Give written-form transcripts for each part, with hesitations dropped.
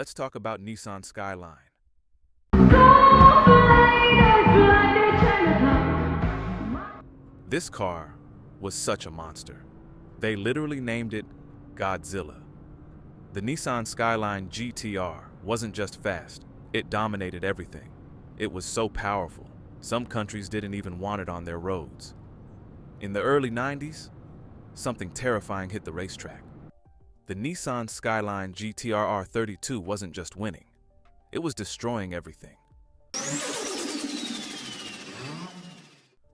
let's talk about Nissan Skyline. This car was such a monster. They literally named it Godzilla. The Nissan Skyline GT-R wasn't just fast, it dominated everything. It was so powerful, some countries didn't even want it on their roads. In the early 90s, something terrifying hit the racetrack. The Nissan Skyline GT-R R34 wasn't just winning, it was destroying everything.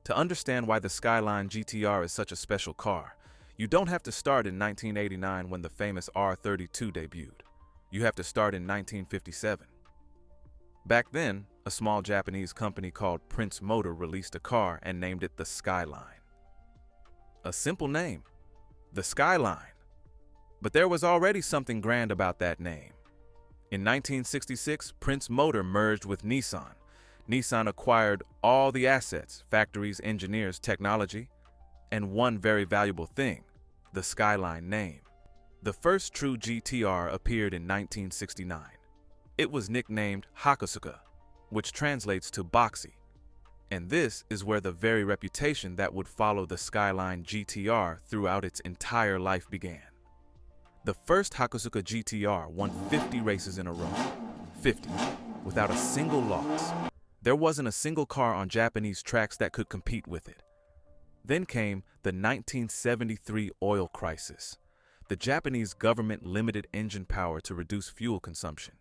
To understand why the Skyline GT-R is such a special car, you don't have to start in 1989 when the famous R32 debuted. You have to start in 1957. Back then, a small Japanese company called Prince Motor released a car and named it the Skyline. A simple name, the Skyline. But there was already something grand about that name. In 1966, Prince Motor merged with Nissan. Nissan acquired all the assets, factories, engineers, technology, and one very valuable thing, the Skyline name. The first true GT-R appeared in 1969. It was nicknamed Hakusuka, which translates to boxy. And this is where the very reputation that would follow the Skyline GT-R throughout its entire life began. The first Hakusuka GT-R won 50 races in a row, 50, without a single loss. There wasn't a single car on Japanese tracks that could compete with it. Then came the 1973 oil crisis. The Japanese government limited engine power to reduce fuel consumption.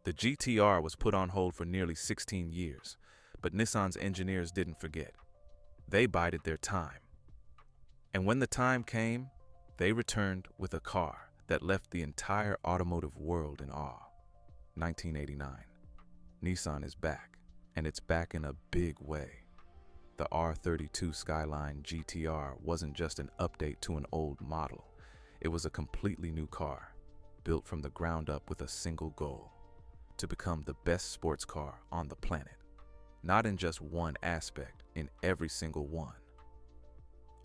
The GT-R was put on hold for nearly 16 years, but Nissan's engineers didn't forget. They bided their time. And when the time came, they returned with a car that left the entire automotive world in awe. 1989. Nissan is back, and it's back in a big way. The R32 Skyline GT-R wasn't just an update to an old model. It was a completely new car, built from the ground up with a single goal: to become the best sports car on the planet. Not in just one aspect, in every single one.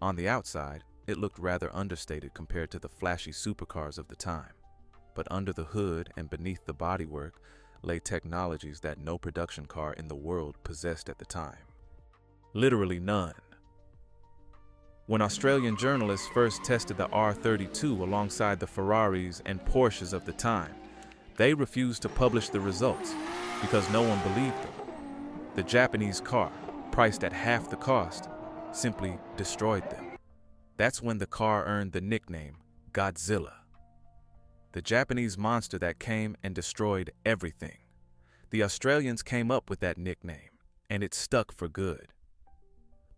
On the outside, it looked rather understated compared to the flashy supercars of the time. But under the hood and beneath the bodywork lay technologies that no production car in the world possessed at the time. Literally none. When Australian journalists first tested the R32 alongside the Ferraris and Porsches of the time, they refused to publish the results because no one believed them. The Japanese car, priced at half the cost, simply destroyed them. That's when the car earned the nickname Godzilla. The Japanese monster that came and destroyed everything. The Australians came up with that nickname, and it stuck for good.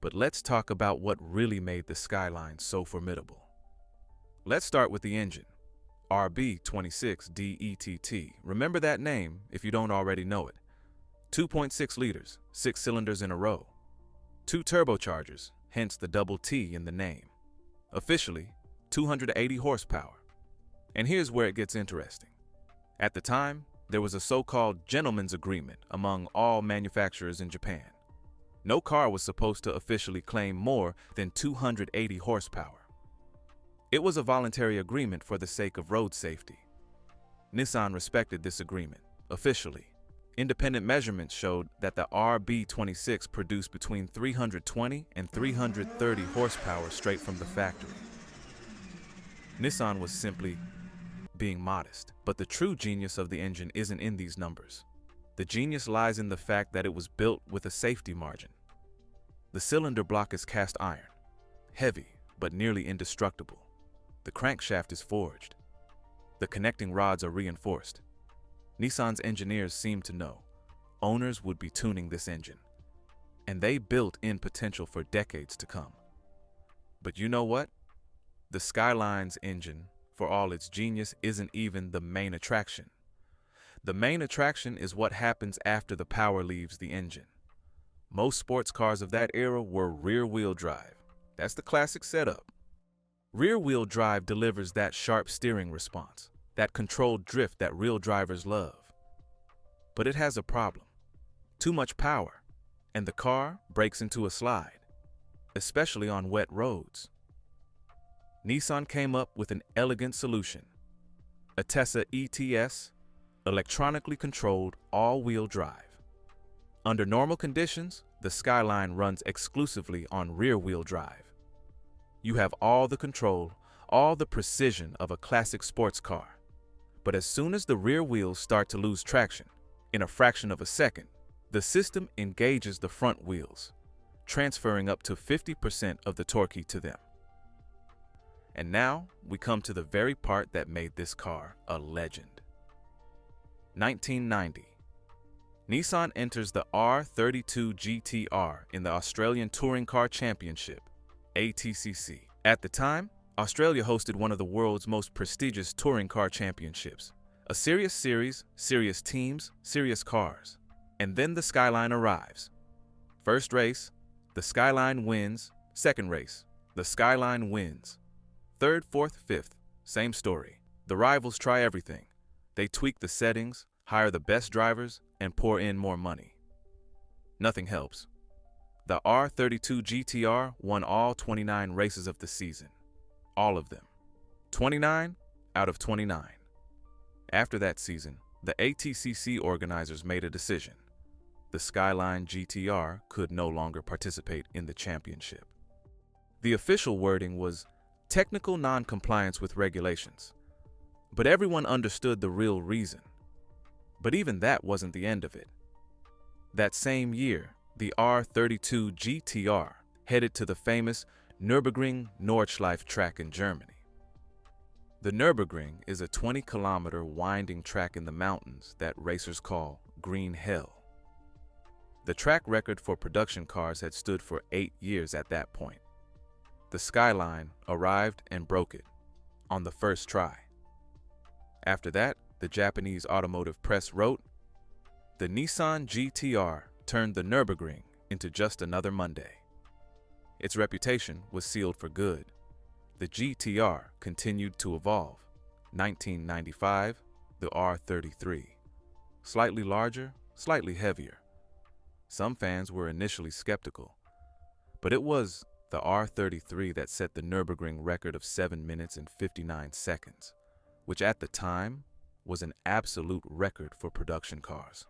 But let's talk about what really made the Skyline so formidable. Let's start with the engine, RB26DETT. Remember that name if you don't already know it. 2.6 liters, 6 cylinders in a row. 2 turbochargers, hence the double T in the name. Officially, 280 horsepower. And here's where it gets interesting. At the time, there was a so-called gentleman's agreement among all manufacturers in Japan. No car was supposed to officially claim more than 280 horsepower. It was a voluntary agreement for the sake of road safety. Nissan respected this agreement, officially. Independent measurements showed that the RB26 produced between 320 and 330 horsepower straight from the factory. Nissan was simply being modest, but the true genius of the engine isn't in these numbers. The genius lies in the fact that it was built with a safety margin. The cylinder block is cast iron, heavy but nearly indestructible. The crankshaft is forged. The connecting rods are reinforced. Nissan's engineers seemed to know owners would be tuning this engine, and they built in potential for decades to come. But you know what? The Skyline's engine, for all its genius, isn't even the main attraction. The main attraction is what happens after the power leaves the engine. Most sports cars of that era were rear-wheel drive. That's the classic setup. Rear-wheel drive delivers that sharp steering response, that controlled drift that real drivers love. But it has a problem. Too much power, and the car breaks into a slide, especially on wet roads. Nissan came up with an elegant solution. A Tessa ETS, electronically controlled all-wheel drive. Under normal conditions, the Skyline runs exclusively on rear-wheel drive. You have all the control, all the precision of a classic sports car. But as soon as the rear wheels start to lose traction, in a fraction of a second, the system engages the front wheels, transferring up to 50% of the torque to them. And now we come to the very part that made this car a legend. 1990. Nissan enters the R32 GT-R in the Australian Touring Car Championship, ATCC. At the time, Australia hosted one of the world's most prestigious touring car championships. A serious series, serious teams, serious cars. And then the Skyline arrives. First race, the Skyline wins. Second race, the Skyline wins. Third, fourth, fifth, same story. The rivals try everything. They tweak the settings, hire the best drivers, and pour in more money. Nothing helps. The R32 GT-R won all 29 races of the season. All of them. 29 out of 29. After that season, the ATCC organizers made a decision. The Skyline GT-R could no longer participate in the championship. The official wording was technical non-compliance with regulations, but everyone understood the real reason. But even that wasn't the end of it. That same year, the R32 GT-R headed to the famous Nürburgring Nordschleife track in Germany. The Nürburgring is a 20-kilometer winding track in the mountains that racers call Green Hell. The track record for production cars had stood for 8 years at that point. The Skyline arrived and broke it on the first try. After that, the Japanese automotive press wrote, "The Nissan GT-R turned the Nürburgring into just another Monday." Its reputation was sealed for good. The GT-R continued to evolve. 1995, the R33. Slightly larger, slightly heavier. Some fans were initially skeptical, but it was the R33 that set the Nürburgring record of 7 minutes and 59 seconds, which at the time was an absolute record for production cars.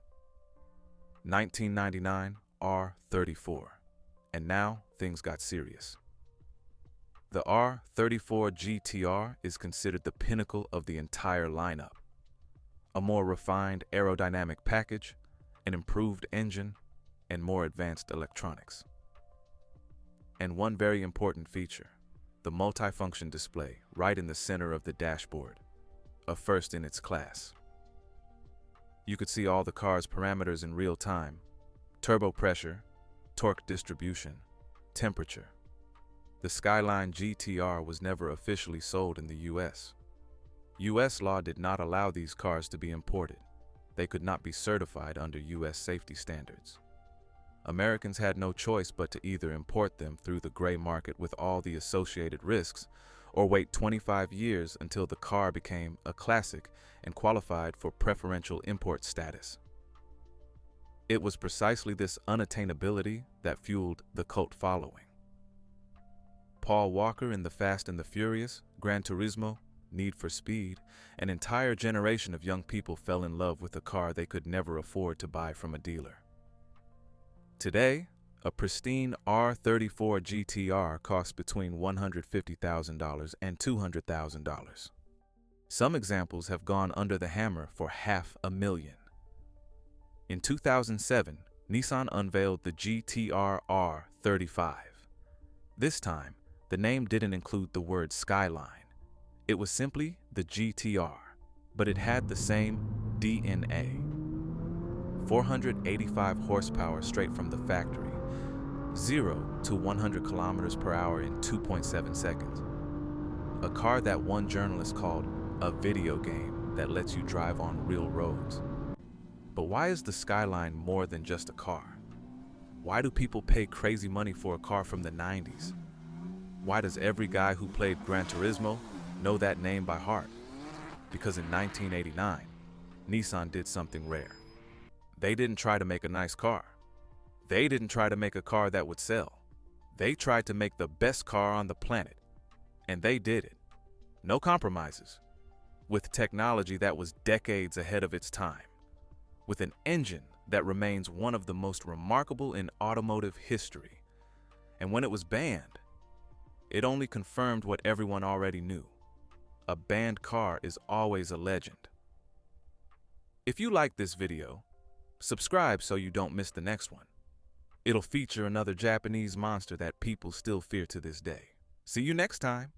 1999 R34, and now things got serious. The R34 GT-R is considered the pinnacle of the entire lineup. A more refined aerodynamic package, an improved engine, and more advanced electronics. And one very important feature, the multifunction display right in the center of the dashboard, a first in its class. You could see all the car's parameters in real time: turbo pressure, torque distribution, temperature. The Skyline GT-R was never officially sold in the US. US law did not allow these cars to be imported. They could not be certified under US safety standards. Americans had no choice but to either import them through the gray market with all the associated risks, or wait 25 years until the car became a classic and qualified for preferential import status. It was precisely this unattainability that fueled the cult following. Paul Walker in The Fast and the Furious, Gran Turismo, Need for Speed, an entire generation of young people fell in love with a car they could never afford to buy from a dealer. Today, a pristine R34 GT-R costs between $150,000 and $200,000. Some examples have gone under the hammer for $500,000. In 2007, Nissan unveiled the GT-R R35. This time, the name didn't include the word Skyline. It was simply the GT-R, but it had the same DNA. 485 horsepower straight from the factory, 0 to 100 kilometers per hour in 2.7 seconds. A car that one journalist called a video game that lets you drive on real roads. But why is the Skyline more than just a car? Why do people pay crazy money for a car from the 90s? Why does every guy who played Gran Turismo know that name by heart? Because in 1989, Nissan did something rare. They didn't try to make a nice car. They didn't try to make a car that would sell. They tried to make the best car on the planet. And they did it. No compromises. with technology that was decades ahead of its time, with an engine that remains one of the most remarkable in automotive history. And when it was banned, it only confirmed what everyone already knew. A banned car is always a legend. If you like this video, subscribe so you don't miss the next one. It'll feature another Japanese monster that people still fear to this day. See you next time.